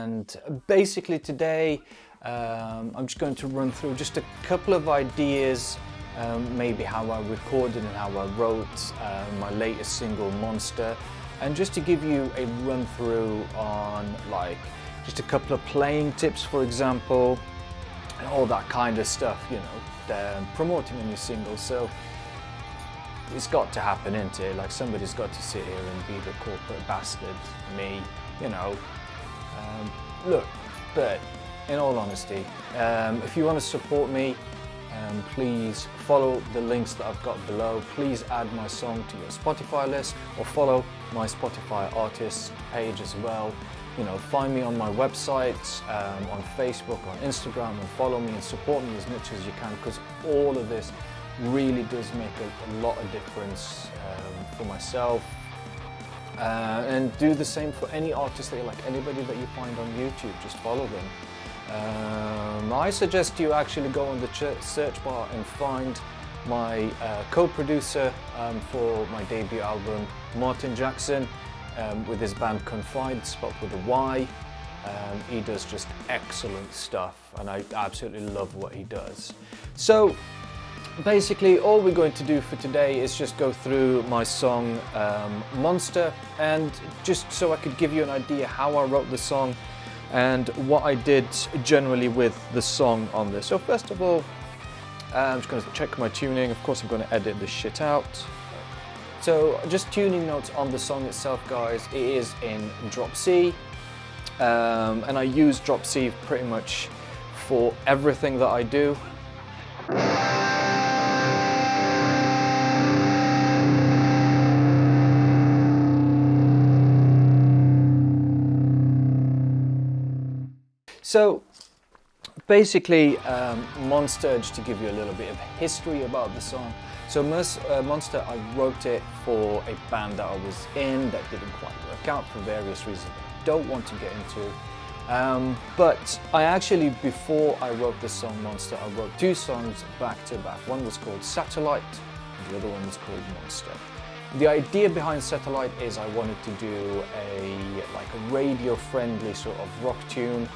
and basically today I'm just going to run through just a couple of ideas, maybe how I recorded and how I wrote my latest single Monster, and just to give you a run through on like just a couple of playing tips, for example, and all that kind of stuff, you know, promoting a new single. So it's got to happen, isn't it? Like, somebody's got to sit here and be the corporate bastard, me, you know. Look, but in all honesty, if you want to support me, please follow the links that I've got below. Please add my song to your Spotify list, or follow my Spotify artists page as well. You know, find me on my website, on Facebook, on Instagram, and follow me and support me as much as you can, because all of this really does make a lot of difference for myself. And do the same for any artist that you like, anybody that you find on YouTube, just follow them. I suggest you actually go on the search bar and find my co-producer for my debut album, Martin Jackson, with his band Confide, spelled with a Y. He does just excellent stuff, and I absolutely love what he does. So basically all we're going to do for today is just go through my song Monster, and just so I could give you an idea how I wrote the song and what I did generally with the song on this. So first of all, I'm just going to check my tuning. Of course I'm going to edit this shit out. So just tuning notes on the song itself, guys. It is in drop C, and I use drop C pretty much for everything that I do. So basically, Monster, just to give you a little bit of history about the song. So Monster, I wrote it for a band that I was in that didn't quite work out for various reasons that I don't want to get into. But I actually, before I wrote the song Monster, I wrote two songs back to back. One was called Satellite, and the other one was called Monster. The idea behind Satellite is I wanted to do a radio-friendly sort of rock tune.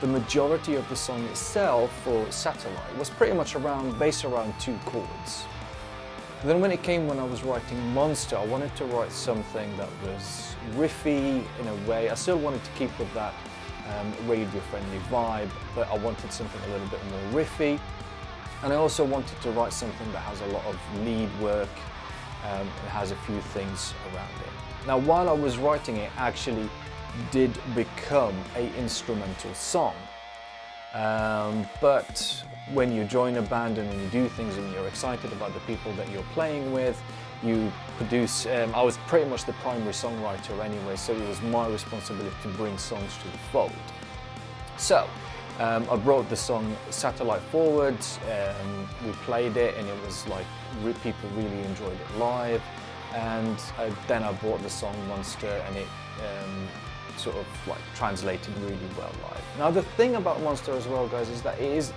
The majority of the song itself for Satellite was pretty much based around two chords. And then when I was writing Monster, I wanted to write something that was riffy in a way. I still wanted to keep with that radio-friendly vibe, but I wanted something a little bit more riffy. And I also wanted to write something that has a lot of lead work, and has a few things around it. Now, while I was writing it, actually did become an instrumental song, but when you join a band and when you do things and you're excited about the people that you're playing with, you produce. I was pretty much the primary songwriter anyway, so it was my responsibility to bring songs to the fold. So I brought the song Satellite forward, we played it, and it was like people really enjoyed it live, and then I brought the song Monster, and it sort of like translated really well live. Now the thing about Monster as well, guys, is that it is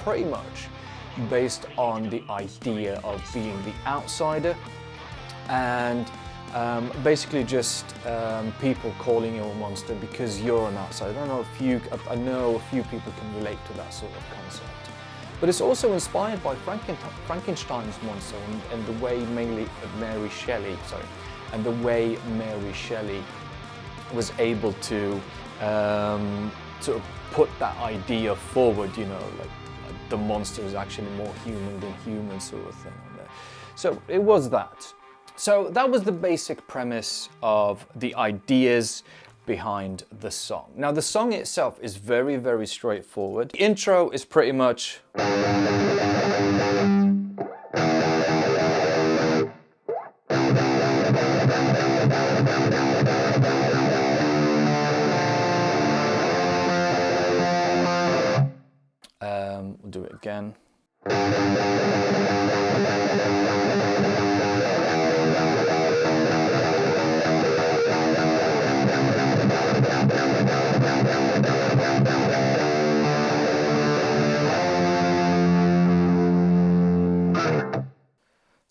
pretty much based on the idea of being the outsider, and basically just people calling you a monster because you're an outsider. I know a few people can relate to that sort of concept. But it's also inspired by Frankenstein's monster and the way Mary Shelley was able to sort of put that idea forward, you know, like the monster is actually more human than human sort of thing. So it was that. So that was the basic premise of the ideas behind the song. Now the song itself is very, very straightforward. The intro is pretty much we'll do it again.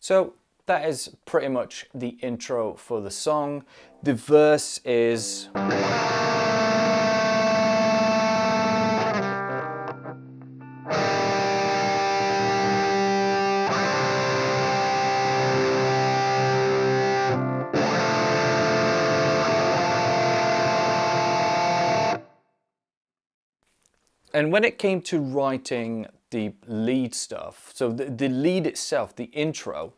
So that is pretty much the intro for the song. The verse is... And when it came to writing the lead stuff, so the lead itself, the intro,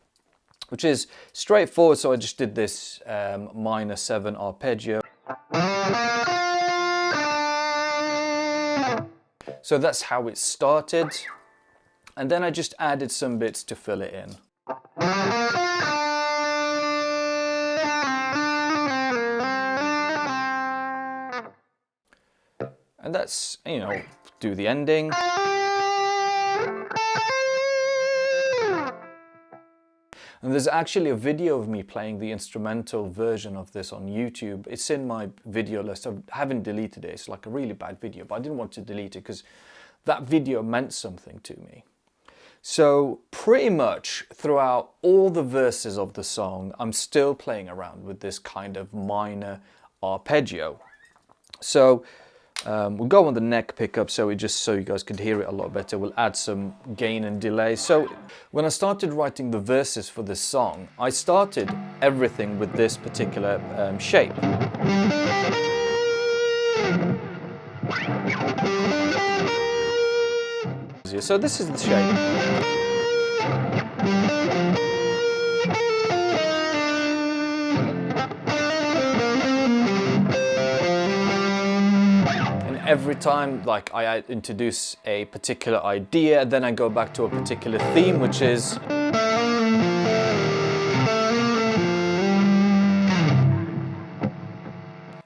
which is straightforward, so I just did this minor 7 arpeggio. So that's how it started, and then I just added some bits to fill it in. And that's, you know, do the ending. And there's actually a video of me playing the instrumental version of this on YouTube. It's in my video list. I haven't deleted it. It's like a really bad video, but I didn't want to delete it because that video meant something to me. So pretty much throughout all the verses of the song, I'm still playing around with this kind of minor arpeggio. So we'll go on the neck pickup, so you guys could hear it a lot better. We'll add some gain and delay. So when I started writing the verses for this song, I started everything with this particular shape. So this is the shape. Every time, like, I introduce a particular idea, then I go back to a particular theme, which is...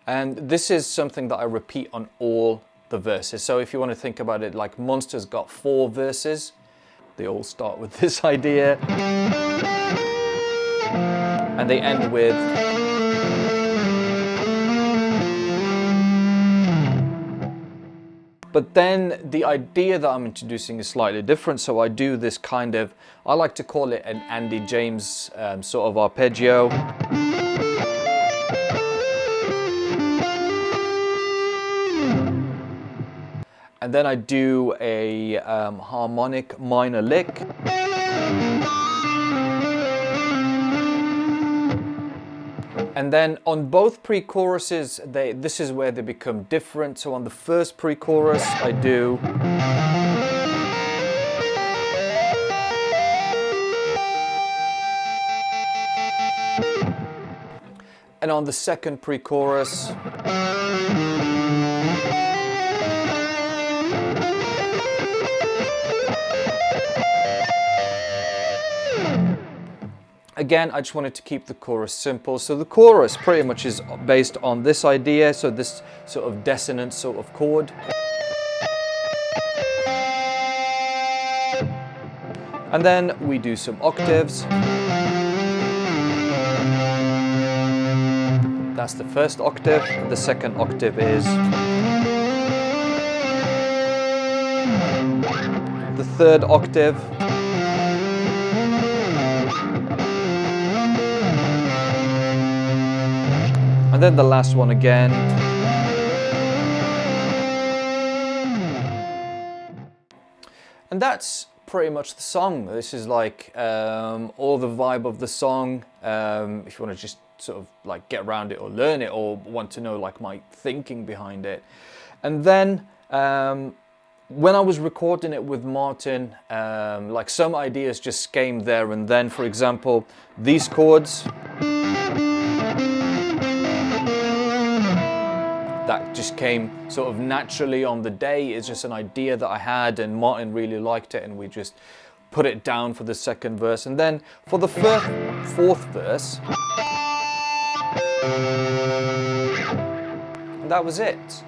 And this is something that I repeat on all the verses. So if you want to think about it, like Monster's got 4 verses. They all start with this idea. And they end with... But then the idea that I'm introducing is slightly different, so I do this kind of, I like to call it an Andy James sort of arpeggio. And then I do a harmonic minor lick. And then on both pre-choruses, this is where they become different. So on the first pre-chorus, I do... And on the second pre-chorus... Again, I just wanted to keep the chorus simple. So the chorus pretty much is based on this idea, so this sort of dissonant sort of chord. And then we do some octaves. That's the first octave. The second octave is... the third octave. And then the last one again. And that's pretty much the song. This is like all the vibe of the song. If you want to just sort of like get around it or learn it or want to know like my thinking behind it. And then when I was recording it with Martin, like some ideas just came there and then. For example, these chords. That just came sort of naturally on the day. It's just an idea that I had and Martin really liked it and we just put it down for the second verse. And then for the fourth verse, that was it.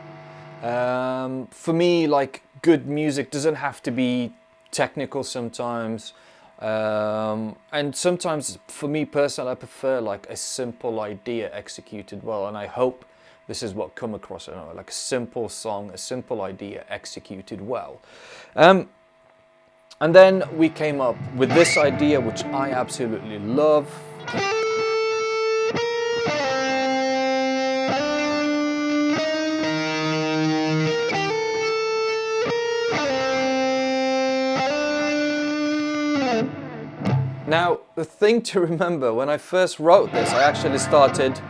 For me, like, good music doesn't have to be technical sometimes. And sometimes for me personally, I prefer like a simple idea executed well, and I hope this is what come across, like a simple song, a simple idea executed well. And then we came up with this idea, which I absolutely love. Now, the thing to remember, when I first wrote this, I actually started...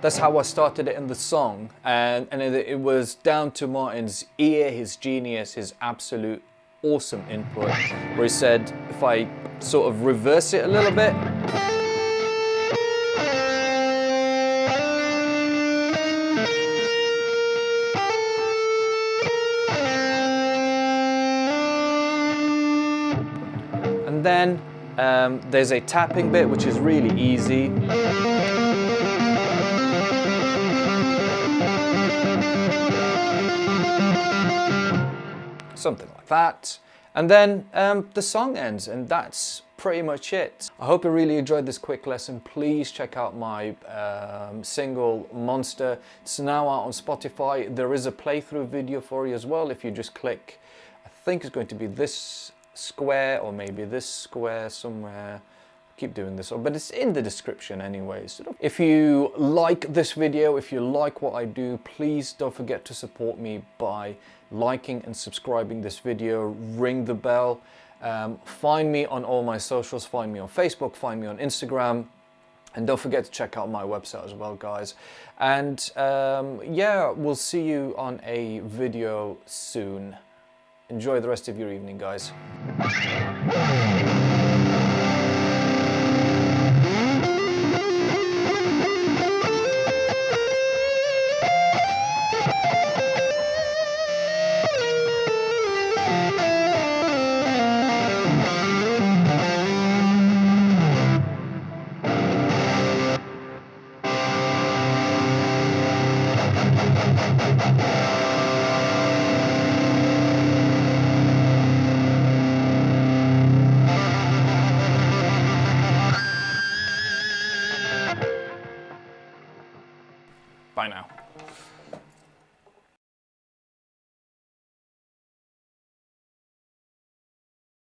that's how I started it in the song, and it was down to Martin's ear, his genius, his absolute awesome input, where he said if I sort of reverse it a little bit, and then there's a tapping bit which is really easy. Something like that. And then the song ends, and that's pretty much it. I hope you really enjoyed this quick lesson. Please check out my single Monster. It's now out on Spotify. There is a playthrough video for you as well. If you just click, I think it's going to be this square or maybe this square somewhere. Keep doing this, but it's in the description anyways. If you like this video, if you like what I do, please don't forget to support me by liking and subscribing this video. Ring the bell. Find me on all my socials. Find me on Facebook, find me on Instagram, and don't forget to check out my website as well, guys. And yeah, we'll see you on a video soon. Enjoy the rest of your evening, guys. Bye now.